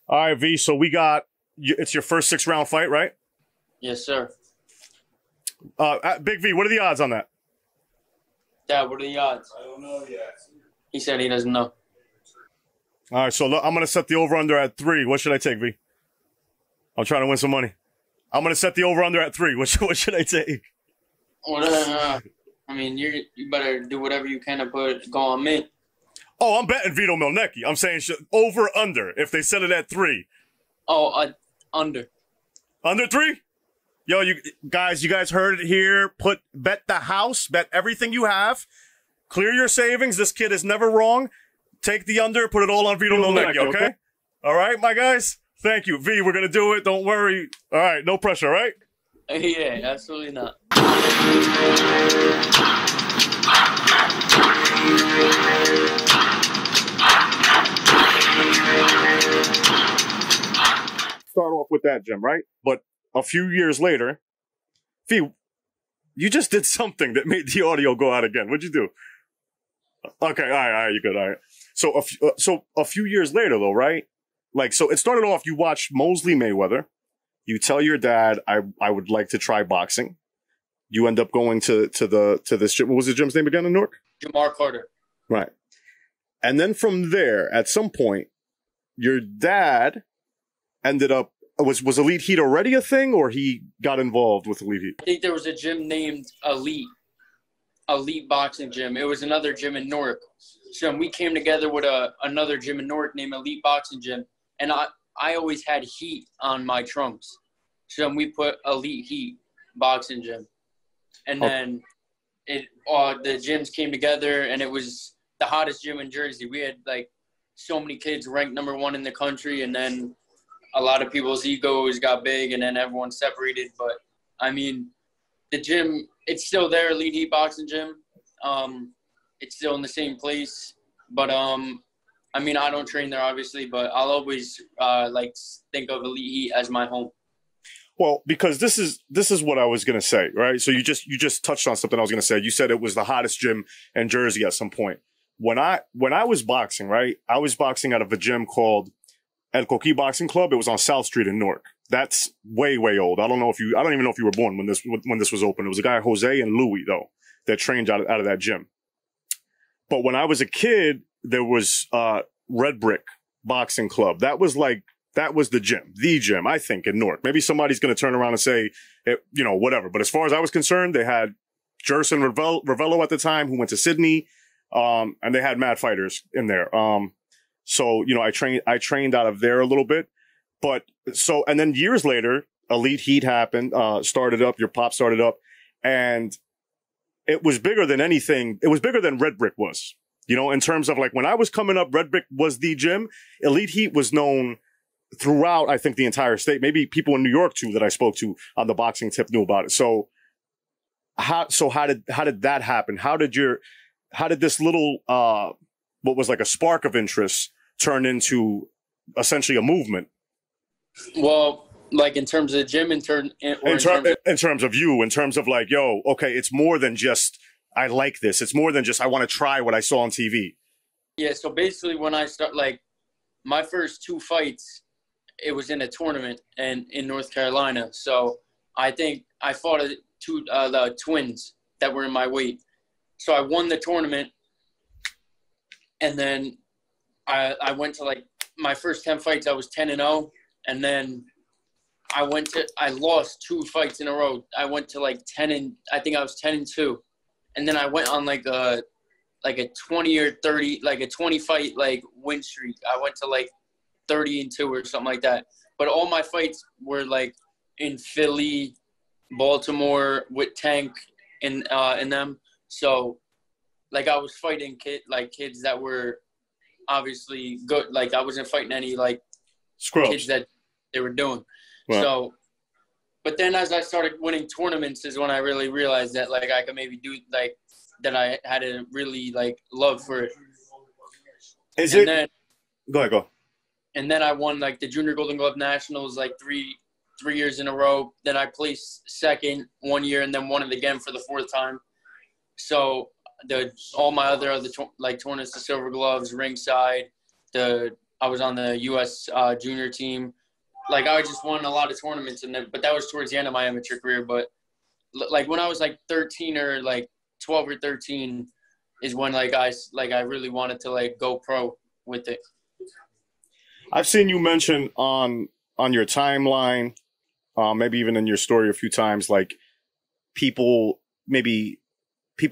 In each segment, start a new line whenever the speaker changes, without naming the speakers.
All right, V. So we got it's your first 6-round fight, right?
Yes, sir.
Big V, what are the odds on that?
Dad, what are the odds?
I don't know yet.
He said he doesn't know.
All right, so look, I'm going to set the over-under at 3. What should I take, V? I'm trying to win some money. I'm going to set the over-under at 3. What should I take?
Well, I mean, you better do whatever you can to go on me.
Oh, I'm betting Vito Mielnicki. I'm saying over-under if they set it at 3.
Oh, under.
Under 3? Yo, you guys heard it here. Bet the house, bet everything you have. Clear your savings. This kid is never wrong. Take the under, put it all on Vito Mielnicki, okay? All right, my guys? Thank you. V, we're going to do it. Don't worry. All right, no pressure, all right?
Yeah, absolutely not.
Start off with that, Jim, right? But a few years later, V, you just did something that made the audio go out again. What'd you do? Okay, all right, you're good, all right. So a few years later, though, right? Like, so it started off, you watched Mosley Mayweather. You tell your dad, I would like to try boxing. You end up going to this gym. What was the gym's name again in Newark?
Jamar Carter.
Right. And then from there, at some point, your dad ended up, was Elite Heat already a thing, or he got involved with Elite Heat?
I think there was a gym named Elite Boxing Gym. It was another gym in Newark. So we came together with another gym in Newark named Elite Boxing Gym. And I always had Heat on my trunks. So we put Elite Heat Boxing Gym. And then the gyms came together, and it was the hottest gym in Jersey. We had, like, so many kids ranked number 1 in the country, and then a lot of people's egos got big, and then everyone separated. But, I mean, the gym, it's still there, Elite Heat Boxing Gym. It's still in the same place. But, I mean, I don't train there, obviously, but I'll always, think of Elite Heat as my home.
Well, because this is what I was going to say, right? So you just touched on something I was going to say. You said it was the hottest gym in Jersey at some point. When I was boxing, right? I was boxing out of a gym called El Coqui Boxing Club. It was on South Street in Newark. That's way, way old. I don't even know if you were born when this was open. It was a guy, Jose and Louis, though, that trained out of that gym. But when I was a kid, there was Red Brick Boxing Club. That was the gym, I think, in Newark. Maybe somebody's going to turn around and say, whatever. But as far as I was concerned, they had Jerson Ravello at the time, who went to Sydney, and they had mad fighters in there. So, I trained out of there a little bit. But so, and then years later, Elite Heat happened, your pop started up, and it was bigger than anything. It was bigger than Red Brick was, in terms of, like, when I was coming up, Red Brick was the gym. Elite Heat was known throughout, I think, the entire state. Maybe people in New York too that I spoke to on the boxing tip knew about it. So how did that happen? How did this little what was like a spark of interest turn into essentially a movement?
Well, like, in terms of the gym, in terms of you, in terms of, like, yo, okay, it's more than just I like this. It's more than just I want to try what I saw on TV. Yeah. So basically, when I start, like, my first 2 fights, it was in a tournament in North Carolina. So I think I fought the twins that were in my weight. So I won the tournament, and then I went to, like, my first 10 fights. I was 10-0, and then I lost 2 fights in a row. I went to, like, I think I was 10-2, and then I went on like a 20 or 30, like a 20 fight, like, win streak. I went to, like, 30-2 or something like that. But all my fights were, like, in Philly, Baltimore, with Tank in them. So, like, I was fighting kids that were obviously good. Like, I wasn't fighting any, like,
scrubs
kids that they were doing.
Wow.
So, but then as I started winning tournaments is when I really realized that, like, I could maybe do, like, that I had a really, like, love for it.
Go ahead.
And then I won, like, the Junior Golden Glove Nationals, like, three years in a row. Then I placed second 1 year and then won it again for the 4th time. So all my other tournaments, the Silver Gloves, ringside, the I was on the U.S. Junior team. Like, I just won a lot of tournaments, but that was towards the end of my amateur career. But, like, when I was, like, 13 or, like, 12 or 13 is when, I really wanted to, like, go pro with it.
I've seen you mention on your timeline, maybe even in your story a few times, like, people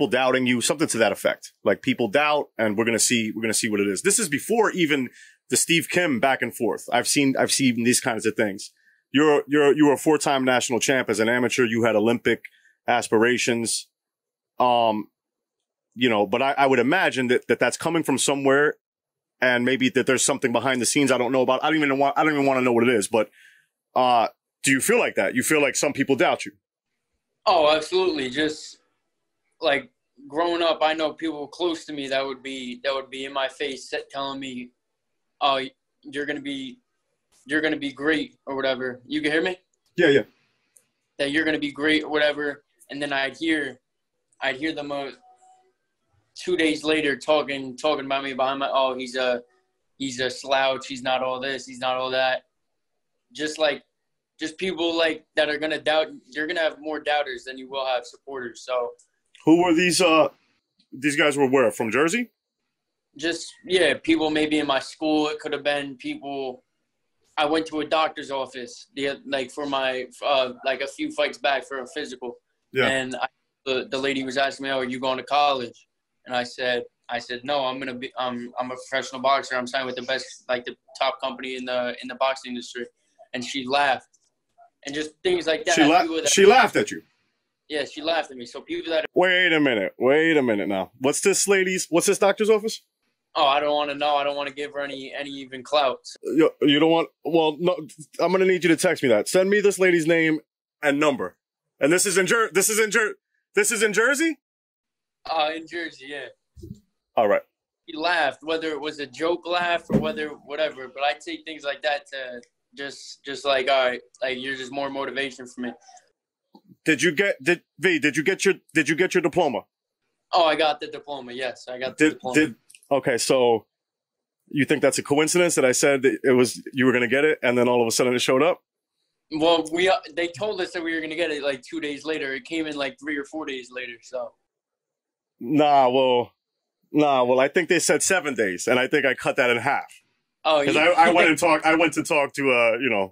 doubting you, something to that effect. Like, people doubt, and we're gonna see what it is. This is before even the Steve Kim back and forth. I've seen these kinds of things. You were a 4-time national champ as an amateur. You had Olympic aspirations. But I would imagine that's coming from somewhere, and maybe that there's something behind the scenes I don't know about. I don't even want to know what it is. But do you feel like that? You feel like some people doubt you?
Oh, absolutely. Just like growing up, I know people close to me that would be in my face telling me, "Oh, you're gonna be great," or whatever. You can hear me?
Yeah.
That you're gonna be great or whatever, and then I'd hear them 2 days later talking about me behind my. Oh, he's a slouch. He's not all this. He's not all that. Just people like that are gonna doubt. You're gonna have more doubters than you will have supporters. So,
who were these? These guys were where? From Jersey?
Just people maybe in my school. It could have been people. I went to a doctor's office for my a few fights back for a physical.
Yeah.
And the lady was asking me, "Oh, are you going to college?" And I said, "No, I'm a professional boxer. I'm signed with the best, the top company in the boxing industry." And she laughed. And just things like that.
She laughed at you.
Yeah, she laughed at me. So people that.
Wait a minute now. What's this doctor's office?
Oh, I don't want to know. I don't want to give her any even clout.
You don't want. Well, no. I'm gonna need you to text me that. Send me this lady's name and number. And this is in Jersey. In Jersey, yeah.
All right. She laughed, whether it was a joke laugh or whatever. But I take things like that to. Just like, all right, like you're just more motivation for me.
Did you get your diploma?
Oh, I got the diploma. Yes, I got the diploma.
Okay, so you think that's a coincidence that I said that you were going to get it, and then all of a sudden it showed up?
Well, they told us that we were going to get it 2 days later. It came in 3 or 4 days later. So.
Nah. Well, I think they said 7 days, and I think I cut that in half.
Oh,
because I went to talk to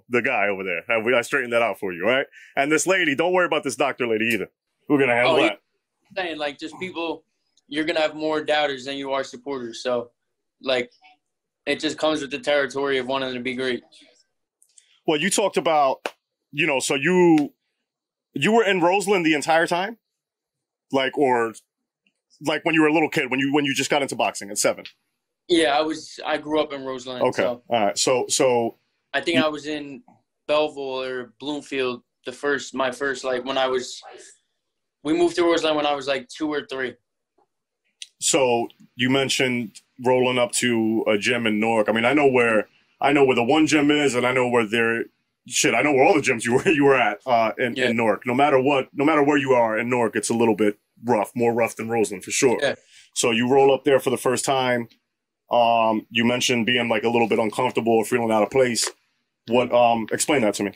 the guy over there. I straightened that out for you, right? And this lady, don't worry about this doctor lady either. We're gonna handle that.
Saying just people, you're gonna have more doubters than you are supporters. So, it just comes with the territory of wanting to be great.
Well, you talked about, so you were in Roseland the entire time, or when you were a little kid, when you just got into boxing at 7.
Yeah, I grew up in Roseland.
Okay.
So.
All right. So
I think I was in Belleville or Bloomfield my first we moved to Roseland when I was 2 or 3.
So you mentioned rolling up to a gym in Newark. I mean, I know where the one gym is, and I know where I know where all the gyms you were at in Newark. No matter where you are in Newark, it's a little bit rough, more rough than Roseland for sure.
Yeah.
So you roll up there for the first time. You mentioned being a little bit uncomfortable or feeling out of place. What? Explain that to me.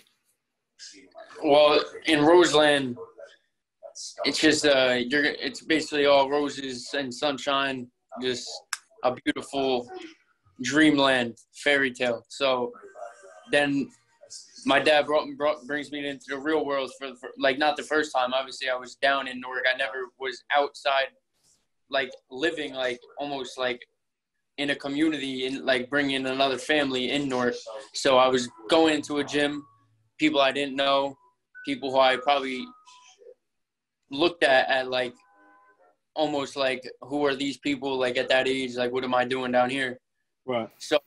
Well, in Roseland, it's just it's basically all roses and sunshine, just a beautiful dreamland fairy tale. So then my dad brings me into the real world for not the first time. Obviously, I was down in Newark. I never was outside, living almost in a community and bringing another family in Newark. So I was going into a gym, people I didn't know, people who I probably looked at almost who are these people at that age? What am I doing down here?
Right. So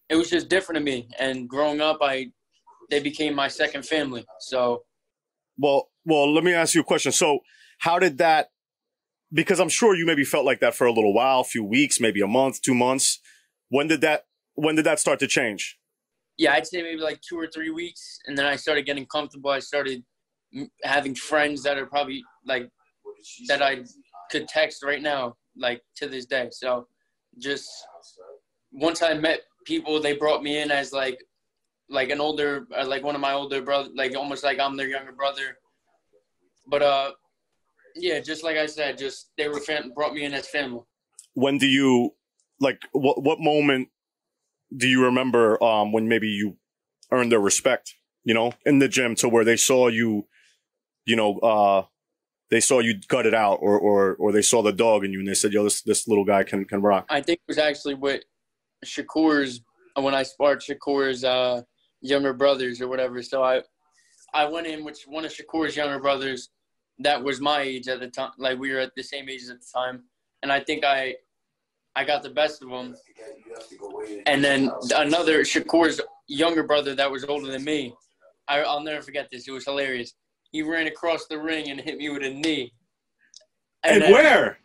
it was just different to me. And growing up, they became my second family. So.
Well, let me ask you a question. So how did that, because I'm sure you maybe felt like that for a little while, a few weeks, maybe a month, 2 months. When did that start to change?
Yeah, I'd say maybe 2 or 3 weeks. And then I started getting comfortable. I started having friends that are probably that I could text right now, to this day. So just once I met people, they brought me in as like an older, like one of my older brothers, like almost like I'm their younger brother. But yeah, just like I said, just they were brought me in as family.
When do you like what moment do you remember when maybe you earned their respect, you know, in the gym to where they saw you, you know, they saw you gut it out, or they saw the dog in you and they said, yo, this little guy can rock?
I think it was actually with Shakur's, when I sparred Shakur's younger brothers or whatever. So I went in with one of Shakur's younger brothers that was my age at the time. Like, we were at the same age at the time. And I think I got the best of him. And then another Shakur's younger brother that was older than me, I'll never forget this. It was hilarious. He ran across the ring and hit me with a knee.
And where?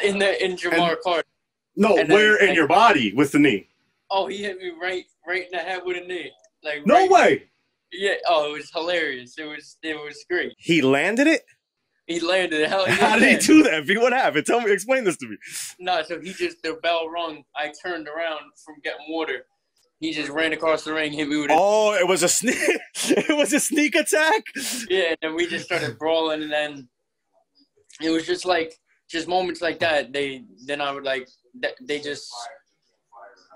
In Jamar Carter.
No, and where in your body with the knee?
Oh, he hit me right in the head with a knee. Like,
no way.
Yeah. Oh, it was hilarious. It was great.
He landed it?
He landed it. Hell yeah.
How did he do that? What happened? Explain this to me.
No, so the bell rung. I turned around from getting water. He just ran across the ring, hit me with it.
Oh, it was a sneak. It was a sneak attack.
Yeah, and then we just started brawling, and then it was just moments like that.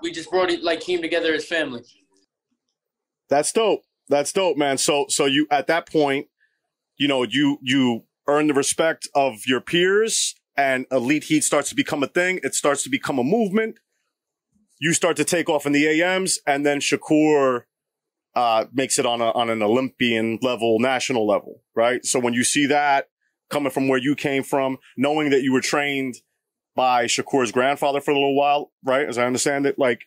We just brought it, like, came together as family.
That's dope. That's dope, man. So you, at that point, you know, you earn the respect of your peers, and Elite Heat starts to become a thing. It starts to become a movement. You start to take off in the AMs, and then Shakur makes it on an Olympian level, national level, right? So when you see that coming from where you came from, knowing that you were trained by Shakur's grandfather for a little while, right? As I understand it, like,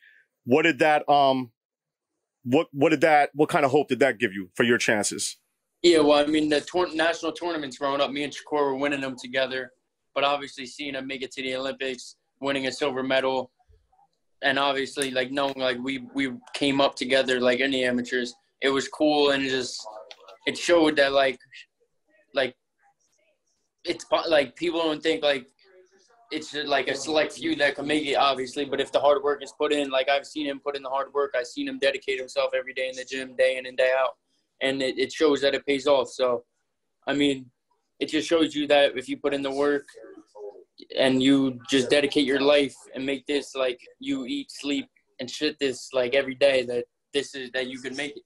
what did that, what kind of hope did that give you for your chances?
Yeah, well, I mean, the national tournaments growing up, me and Shakur were winning them together, but obviously seeing him make it to the Olympics, winning a silver medal, and obviously, like, knowing, like, we came up together, like, in the amateurs, it was cool, and it showed that, like, it's, like, people don't think, like, it's like a select few that can make it, obviously, but if the hard work is put in, like, I've seen him put in the hard work, I've seen him dedicate himself every day in the gym, day in and day out, and it shows that it pays off. So, I mean, it just shows you that if you put in the work and you just dedicate your life and make this, like, you eat, sleep, and shit this, like, every day, that you can make it.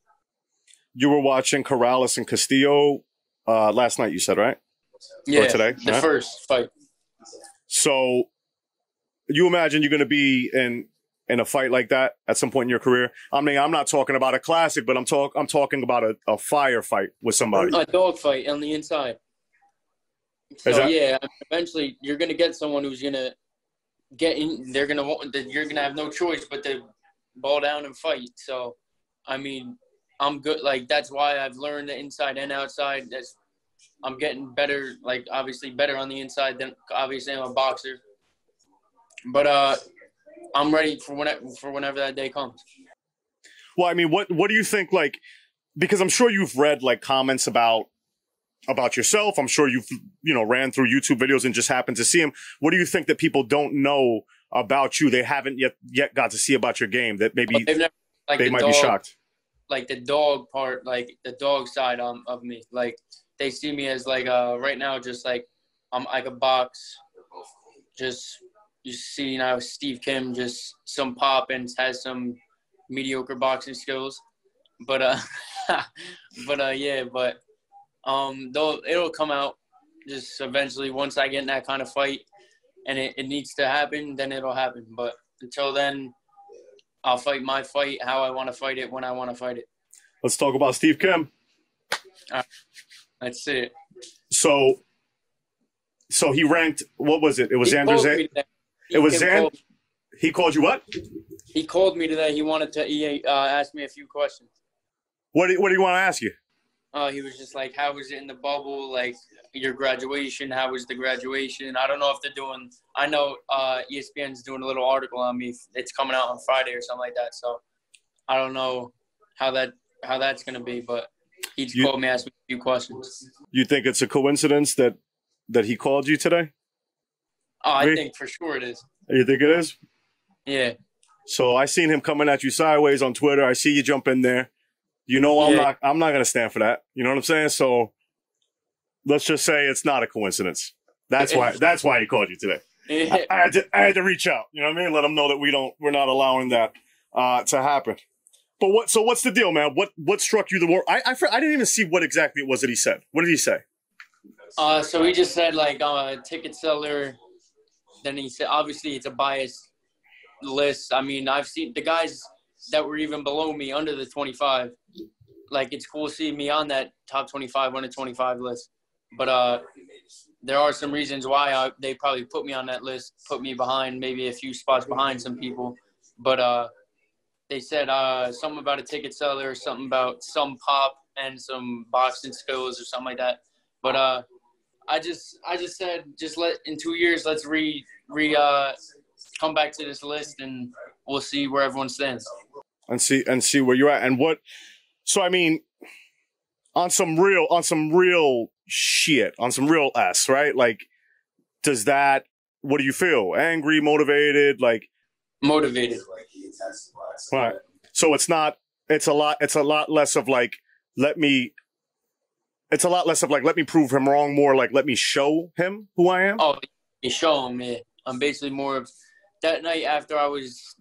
You were watching
Corrales and Castillo last night, you said, right?
Yeah,
or today?
The first fight.
So you imagine you're going to be in a fight like that at some point in your career? I mean, I'm not talking about a classic, but I'm talking about a firefight with somebody.
A dog fight on the inside. So, yeah, eventually you're going to get someone who's going to get in. You're going to have no choice but to ball down and fight. So, I mean, I'm good. Like, that's why I've learned the inside and outside. I'm getting better, like, obviously better on the inside than, obviously, I'm a boxer. But I'm ready for whenever that day comes.
Well, I mean, what do you think, like, because I'm sure you've read, like, comments about yourself. I'm sure you've, you know, ran through YouTube videos and just happened to see them. What do you think that people don't know about you? They haven't yet got to see about your game that maybe they might be shocked.
Like, the dog part, like, the dog side of me. Like, they see me as, like, right now, just, like, I could box. Just, you see now Steve Kim, just some pop and has some mediocre boxing skills. But, yeah, but though it'll come out just eventually once I get in that kind of fight, and it needs to happen, then it'll happen. But until then, I'll fight my fight how I want to fight it when I want to fight it.
Let's talk about Steve Kim.
All right. Let's see it.
So he ranked, what was it? It was Anders. It was Xander. He called you what?
He called me today. He asked me a few questions.
What do you want to ask you?
He was just like, how was it in the bubble? Like, your graduation, how was the graduation? I don't know if they're doing – I know ESPN's doing a little article on me. It's coming out on Friday or something like that. So I don't know how that's going to be, but he just called me, asked me a few questions.
You think it's a coincidence that he called you today?
Oh, I think for sure it is.
You think it is?
Yeah.
So I seen him coming at you sideways on Twitter. I see you jump in there. You know, I'm not going to stand for that. You know what I'm saying? So let's just say it's not a coincidence. That's why he called you today. I had to reach out. You know what I mean? Let him know that we're not allowing that to happen. But what's the deal, man? What struck you the more? I didn't even see what exactly it was that he said. What did he say?
So he just said like I'm a ticket seller. Then he said obviously it's a biased list. I mean, I've seen the guys that were even below me under the 25. Like it's cool seeing me on that top 25 under 25 list. But there are some reasons why they probably put me on that list, put me behind maybe a few spots behind some people. But they said something about a ticket seller, something about some pop and some boxing skills or something like that. But I just said in 2 years let's come back to this list and we'll see where everyone stands.
And see where you're at and what. So I mean, on some real shit, on some real S, right? Like, what do you feel? Angry, motivated, like
motivated.
Right. So it's a lot less of like, let me prove him wrong, more like, let me show him who I am.
Oh, you show him, yeah. I'm basically more of that night after I was,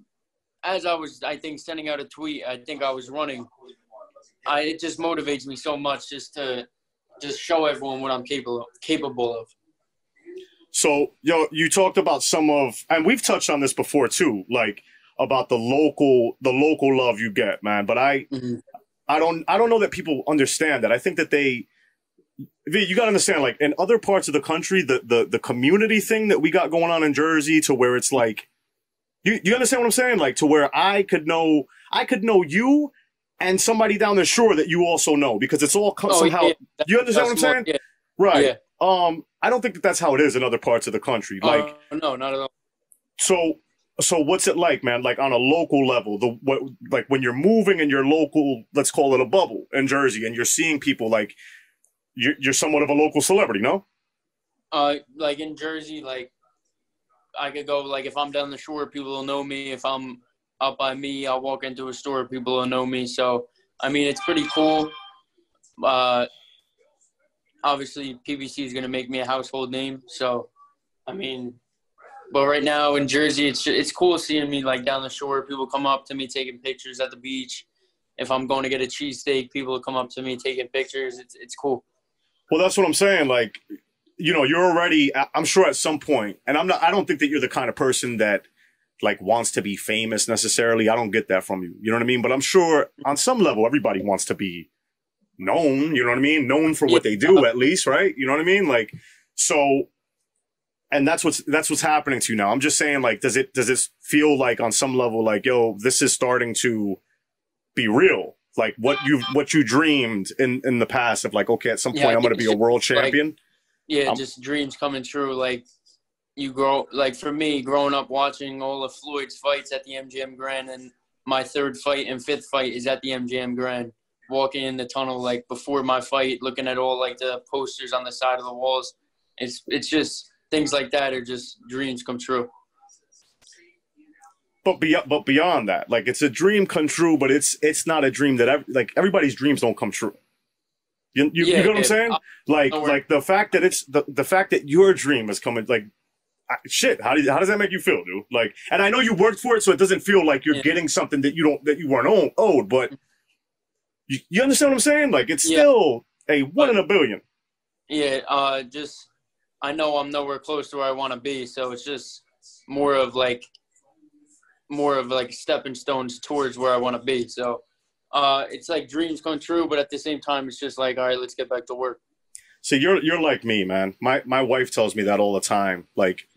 I think, sending out a tweet, I think I was running. It just motivates me so much just to show everyone what I'm capable of.
So, you talked about and we've touched on this before too, like about the local love you get, man. But I don't know that people understand that. I think that you got to understand, like in other parts of the country, the community thing that we got going on in Jersey, to where it's like, you understand what I'm saying? Like to where I could know you and somebody down the shore that you also know, because it's all somehow. Yeah. You understand what I'm saying?
Yeah.
Right. Yeah. I don't think that's how it is in other parts of the country. Like,
no, not at all.
So what's it like, man? Like on a local level, like when you're moving in your local, let's call it a bubble in Jersey, and you're seeing people like you're somewhat of a local celebrity, no?
Like in Jersey, like I could go, like if I'm down the shore, people will know me. If I'm up by me, I'll walk into a store, people will know me. So, I mean, it's pretty cool. Obviously, PBC is going to make me a household name. So, I mean, but right now in Jersey, it's cool seeing me like down the shore. People come up to me taking pictures at the beach. If I'm going to get a cheesesteak, people will come up to me taking pictures. It's cool.
Well, that's what I'm saying. Like, you're already, I'm sure at some point, and I don't think that you're the kind of person that like wants to be famous necessarily. I don't get that from you. You know what I mean? But I'm sure on some level, everybody wants to be known. You know what I mean? Known for what they do, at least, right? You know what I mean? Like, so, and that's what's happening to you now. I'm just saying, like, does this feel like on some level, like, yo, this is starting to be real? Like what you dreamed in the past of like, okay, at some point I'm going to be a world champion.
Like, just dreams coming true. Like you grow, like for me, growing up watching all of Floyd's fights at the MGM Grand, and my third fight and fifth fight is at the MGM Grand. Walking in the tunnel, like before my fight, looking at all like the posters on the side of the walls. It's just things like that are just dreams come true.
But beyond that, like it's a dream come true, but it's not a dream that everybody's dreams don't come true. You know what I'm saying? Like the fact that it's the fact that your dream is coming, like shit. How does that make you feel, dude? Like, and I know you worked for it, so it doesn't feel like you're getting something that you weren't owed. But you understand what I'm saying? Like it's still a 1 in a billion.
Yeah. I know I'm nowhere close to where I want to be, so it's just more of like stepping stones towards where I want to be. So it's like dreams come true, but at the same time, it's just like, all right, let's get back to work.
So you're like me, man. My wife tells me that all the time. Like,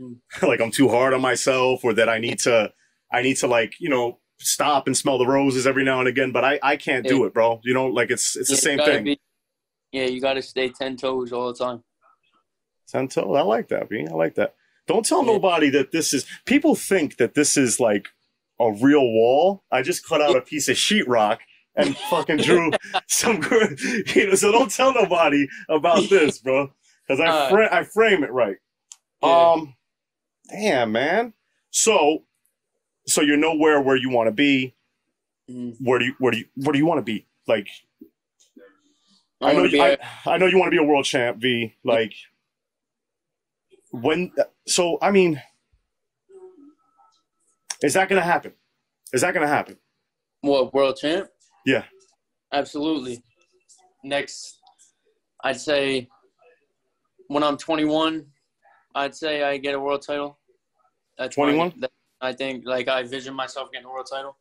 like I'm too hard on myself, or that I need to like, stop and smell the roses every now and again, but I can't do it, bro. Like it's the same thing.
You got to stay 10 toes all the time.
10 toes. I like that, B. I like that. Don't tell nobody that people think that this is like a real wall. I just cut out a piece of sheetrock and fucking drew some, so don't tell nobody about this, bro. Cause I frame it right. Yeah. Damn, man. So So you're nowhere where you want to be. Where do you want to be? Like, I know you want to be a world champ, V. Like, I mean, is that going to happen?
What, world champ?
Yeah.
Absolutely. Next, I'd say when I'm 21, I'd say I get a world title. That's
21?
I think, like, I vision myself getting a world title.